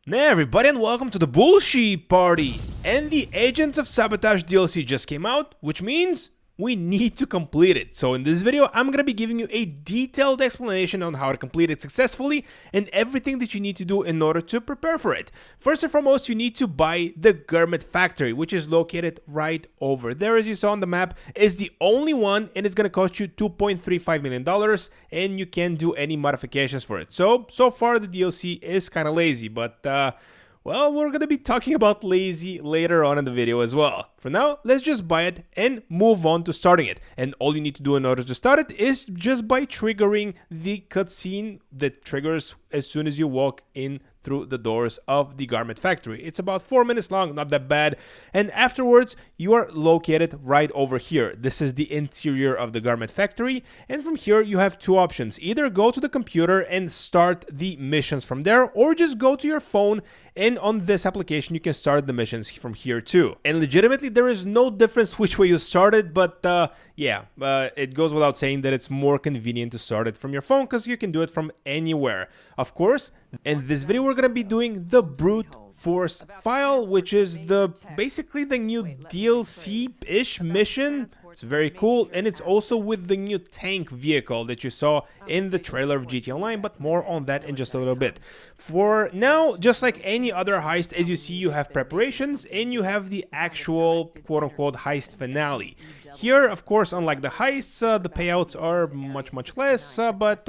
Hey everybody, and welcome to the bullshit party! And the Agents of Sabotage DLC just came out, which means we need to complete it. So in this video, I'm gonna be giving you a detailed explanation on how to complete it successfully and everything that you need to do in order to prepare for it. First and foremost, you need to buy the Garment Factory, which is located right over there, as you saw on the map. Is the only one, and it's gonna cost you $2.35 million, and you can't do any modifications for it. So far the DLC is kind of lazy, but well, we're gonna be talking about lazy later on in the video as well. For now, let's just buy it and move on to starting it. And all you need to do in order to start it is just by triggering the cutscene that triggers as soon as you walk in through the doors of the Garment Factory. It's about 4 minutes long, not that bad. And afterwards, you are located right over here. This is the interior of the Garment Factory. And from here, you have two options. Either go to the computer and start the missions from there, or just go to your phone, and on this application, you can start the missions from here too. And legitimately, there is no difference which way you started, but it goes without saying that it's more convenient to start it from your phone because you can do it from anywhere. Of course, in this video, we're going to be doing the brute force file, which is basically the new DLC-ish mission. It's very cool, and it's also with the new tank vehicle that you saw in the trailer of GTA Online, but more on that in just a little bit. For now, just like any other heist, as you see, you have preparations and you have the actual quote-unquote heist finale. Here, of course, unlike the heists, the payouts are much less, but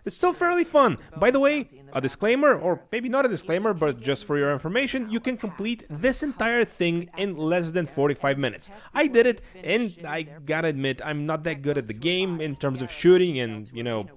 it's still fairly fun. By the way, a disclaimer, or maybe not a disclaimer, but just for your information, you can complete this entire thing in less than 45 minutes. I did it, and I gotta admit, I'm not that good at the game in terms of shooting and, you know,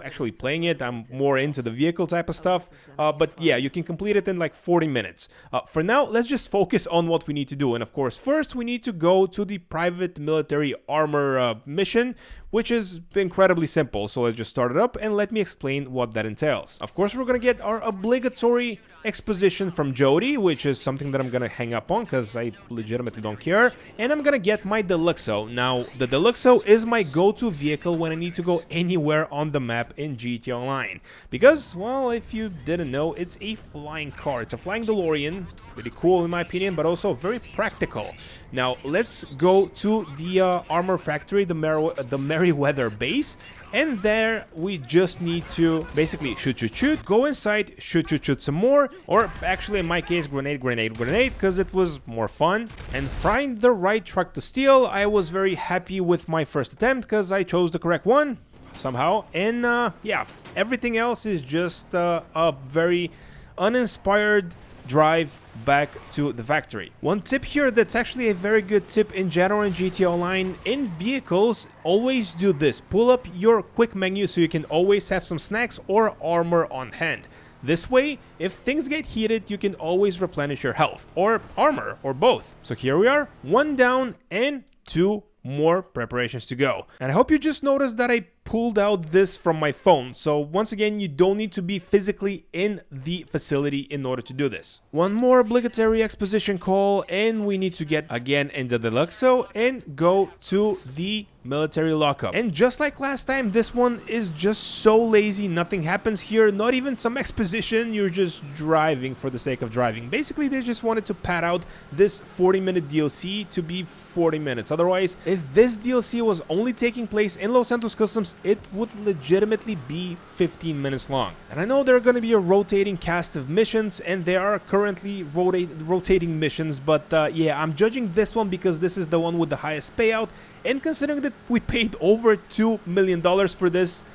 actually playing it. I'm more into the vehicle type of stuff, but yeah, you can complete it in like 40 minutes. For now, let's just focus on what we need to do. And of course, first we need to go to the private military armor mission, which is incredibly simple. So let's just start it up and let me explain what that entails. Of course, we're gonna get our obligatory exposition from Jody, which is something that I'm gonna hang up on because I legitimately don't care. And I'm gonna get my Deluxo. Now, the Deluxo is my go-to vehicle when I need to go anywhere on the map in GTA Online. Because, well, if you didn't know, it's a flying car. It's a flying DeLorean. Pretty cool in my opinion, but also very practical. Now, let's go to the armor factory, the Merryweather base. And there we just need to basically shoot, go inside, shoot some more, or actually in my case grenade, because it was more fun. And find the right truck to steal. I was very happy with my first attempt because I chose the correct one somehow. And yeah, everything else is just a very uninspired drive back to the factory. One tip here that's actually a very good tip in general in GTA Online: in vehicles, always do this. Pull up your quick menu so you can always have some snacks or armor on hand. This way, if things get heated, you can always replenish your health or armor or both. So here we are, 1 down and 2 more preparations to go. And I hope you just noticed that I pulled out this from my phone. So once again, you don't need to be physically in the facility in order to do this. One more obligatory exposition call, and we need to get again in the Deluxo and go to the military lockup. And just like last time, this one is just so lazy. Nothing happens here, not even some exposition. You're just driving for the sake of driving. Basically, they just wanted to pad out this 40-minute DLC to be 40 minutes. Otherwise, if this DLC was only taking place in Los Santos Customs, it would legitimately be 15 minutes long. And I know there are going to be a rotating cast of missions, and there are currently rotating missions, but yeah, I'm judging this one because this is the one with the highest payout. And considering that we paid over $2 million for this,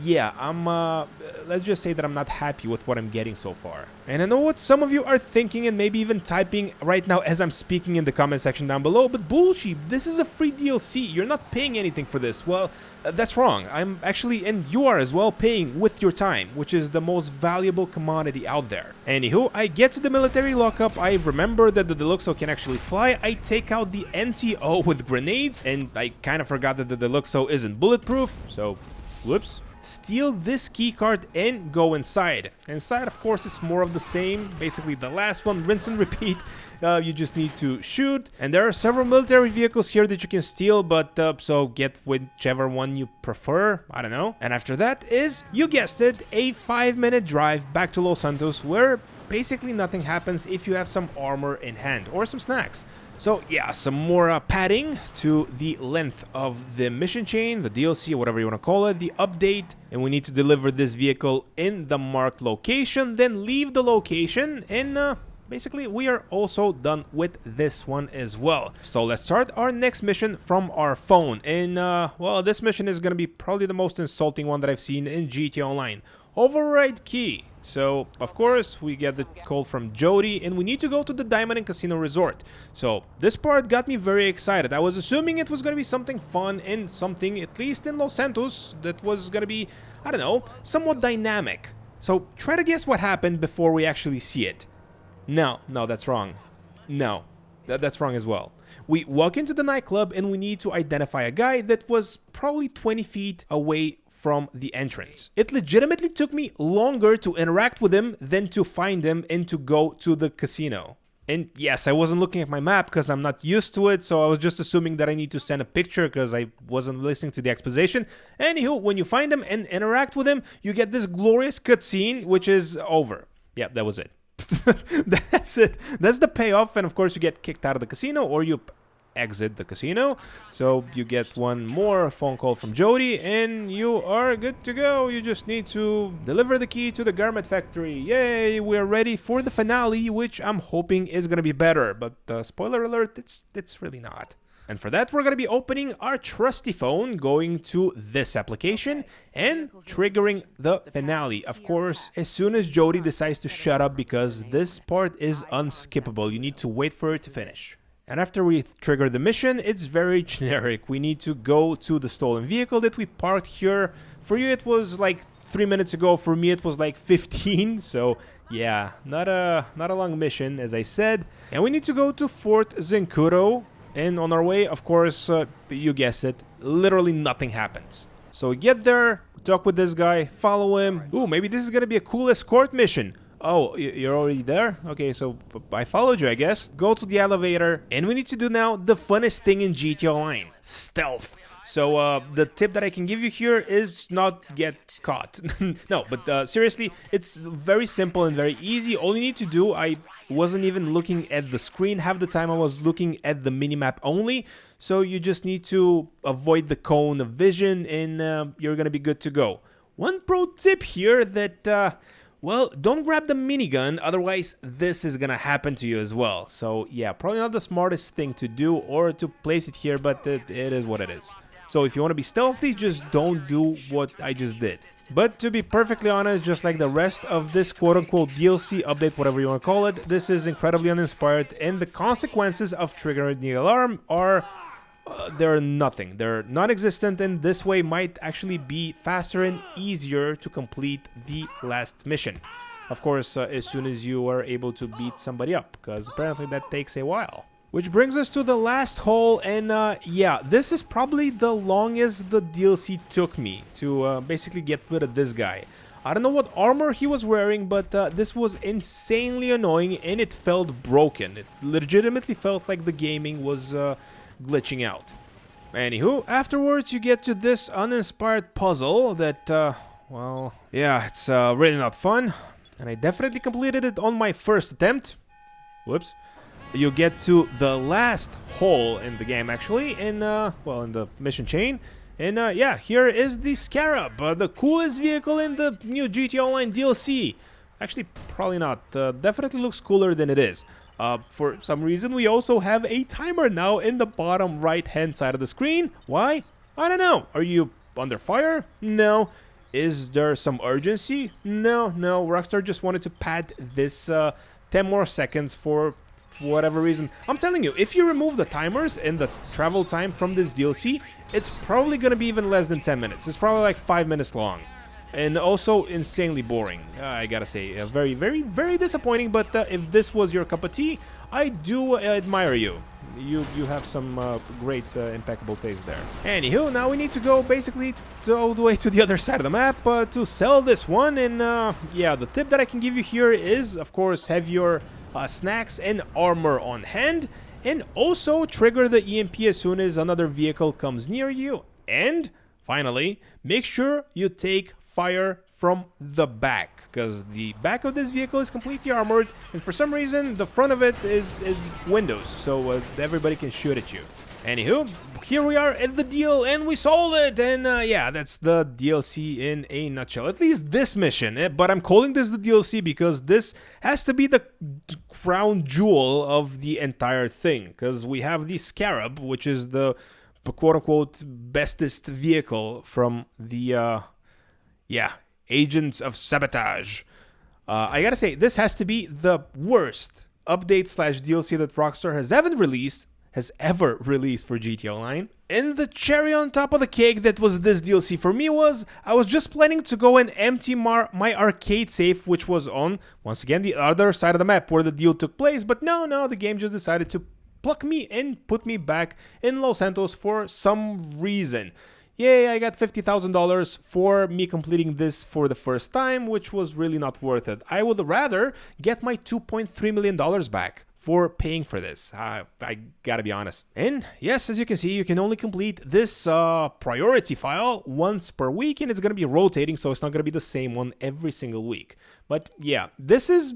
yeah, let's just say that I'm not happy with what I'm getting so far. And I know what some of you are thinking and maybe even typing right now as I'm speaking in the comment section down below, but bullshit, this is a free DLC, you're not paying anything for this. Well, that's wrong. I'm actually, and you are as well, paying with your time, which is the most valuable commodity out there. Anywho, I get to the military lockup, I remember that the Deluxo can actually fly, I take out the NCO with grenades, and I kind of forgot that the Deluxo isn't bulletproof, so whoops. steal this keycard and go inside. Inside, of course, it's more of the same. Basically, the last one, rinse and repeat. You just need to shoot. And there are several military vehicles here that you can steal, but so get whichever one you prefer. I don't know. And after that is, you guessed it, a 5-minute drive back to Los Santos, where basically nothing happens if you have some armor in hand or some snacks. So yeah, some more padding to the length of the mission chain, the DLC, whatever you want to call it, the update, and we need to deliver this vehicle in the marked location, then leave the location, and basically we are also done with this one as well. So let's start our next mission from our phone, and well, this mission is going to be probably the most insulting one that I've seen in GTA Online. Override key. So, of course, we get the call from Jody, and we need to go to the Diamond and Casino Resort. So, this part got me very excited. I was assuming it was going to be something fun and something, at least in Los Santos, that was going to be, I don't know, somewhat dynamic. So, try to guess what happened before we actually see it. No, that's wrong. No, that's wrong as well. We walk into the nightclub, and we need to identify a guy that was probably 20 feet away from the entrance. It legitimately took me longer to interact with him than to find him and to go to the casino. And yes, I wasn't looking at my map because I'm not used to it, so I was just assuming that I need to send a picture because I wasn't listening to the exposition. Anywho, when you find him and interact with him, you get this glorious cutscene, which is over. Yeah, that was it. That's it. That's the payoff, and of course you get kicked out of the casino, or you exit the casino. So you get one more phone call from Jody, and you are good to go. You just need to deliver the key to the garment factory. Yay, we're ready for the finale, which I'm hoping is gonna be better, but spoiler alert, it's really not. And for that, we're gonna be opening our trusty phone, going to this application, and triggering the finale. Of course, as soon as Jody decides to shut up, because this part is unskippable. You need to wait for it to finish. And after we trigger the mission, it's very generic. We need to go to the stolen vehicle that we parked here. For you, it was like 3 minutes ago. For me, it was like 15. So yeah, not a long mission, as I said. And we need to go to Fort Zancudo. And on our way, of course, you guessed it, literally nothing happens. So we get there, talk with this guy, follow him. Ooh, maybe this is gonna be a cool escort mission. Oh, you're already there? Okay, so I followed you, I guess. Go to the elevator, and we need to do now the funnest thing in GTA Online, stealth. So the tip that I can give you here is not get caught. No, but seriously, it's very simple and very easy. All you need to do, I wasn't even looking at the screen. Half the time I was looking at the minimap only. So you just need to avoid the cone of vision, and you're gonna be good to go. One pro tip here that... well, don't grab the minigun, otherwise this is gonna happen to you as well. So yeah, probably not the smartest thing to do or to place it here, but it is what it is. So if you want to be stealthy, just don't do what I just did. But to be perfectly honest, just like the rest of this quote-unquote DLC update, whatever you want to call it, this is incredibly uninspired, and the consequences of triggering the alarm are... they're nothing. They're non-existent, and this way might actually be faster and easier to complete the last mission. Of course, as soon as you are able to beat somebody up, because apparently that takes a while. Which brings us to the last hole, and yeah, this is probably the longest the DLC took me to basically get rid of this guy. I don't know what armor he was wearing, but this was insanely annoying, and it felt broken. It legitimately felt like the gaming was... glitching out. Anywho, afterwards you get to this uninspired puzzle that, well, yeah, it's really not fun, and I definitely completed it on my first attempt. Whoops. You get to the last hole in the game, actually, in, well, in the mission chain, and, yeah, here is the Scarab, the coolest vehicle in the new GTA Online DLC. Actually, probably not. Definitely looks cooler than it is. For some reason, we also have a timer now in the bottom right-hand side of the screen. Why? I don't know. Are you under fire? No. Is there some urgency? No. Rockstar just wanted to pad this 10 more seconds for whatever reason. I'm telling you, if you remove the timers and the travel time from this DLC, it's probably going to be even less than 10 minutes. It's probably like 5 minutes long. and also insanely boring. I gotta say, very, very, very disappointing. But if this was your cup of tea, I do admire you. You have some great, impeccable taste there. Anywho, now we need to go basically all the way to the other side of the map to sell this one. And yeah, the tip that I can give you here is, of course, have your snacks and armor on hand, and also trigger the EMP as soon as another vehicle comes near you. And finally, make sure you take fire from the back, because the back of this vehicle is completely armored, and for some reason the front of it is windows, so everybody can shoot at you. Anywho, here we are at the deal, and we sold it, and yeah, that's the DLC in a nutshell. At least this mission, but I'm calling this the DLC because this has to be the crown jewel of the entire thing, because we have the Scarab, which is the quote-unquote bestest vehicle from the, yeah, Agents of Sabotage. I gotta say, this has to be the worst update slash DLC that Rockstar has ever released for GTA Online. And the cherry on top of the cake that was this DLC for me was, I was just planning to go and empty my arcade safe, which was on, once again, the other side of the map where the deal took place, but no, the game just decided to pluck me and put me back in Los Santos for some reason. Yay, I got $50,000 for me completing this for the first time, which was really not worth it. I would rather get my $2.3 million back for paying for this. I gotta be honest. And yes, as you can see, you can only complete this priority file once per week, and it's gonna be rotating, so it's not gonna be the same one every single week. But yeah, this is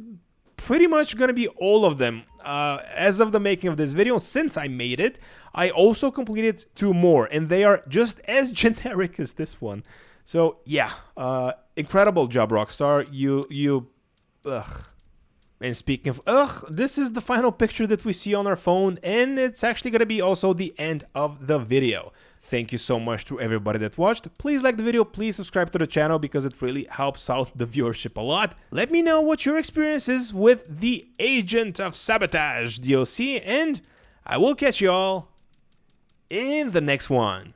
pretty much gonna be all of them as of the making of this video. Since I made it, I also completed 2 more, and they are just as generic as this one. So yeah, incredible job, Rockstar. You ugh. And speaking of this is the final picture that we see on our phone, and it's actually gonna be also the end of the video. Thank you so much to everybody that watched. Please like the video, please subscribe to the channel because it really helps out the viewership a lot. Let me know what your experience is with the Agent of Sabotage DLC, and I will catch you all in the next one.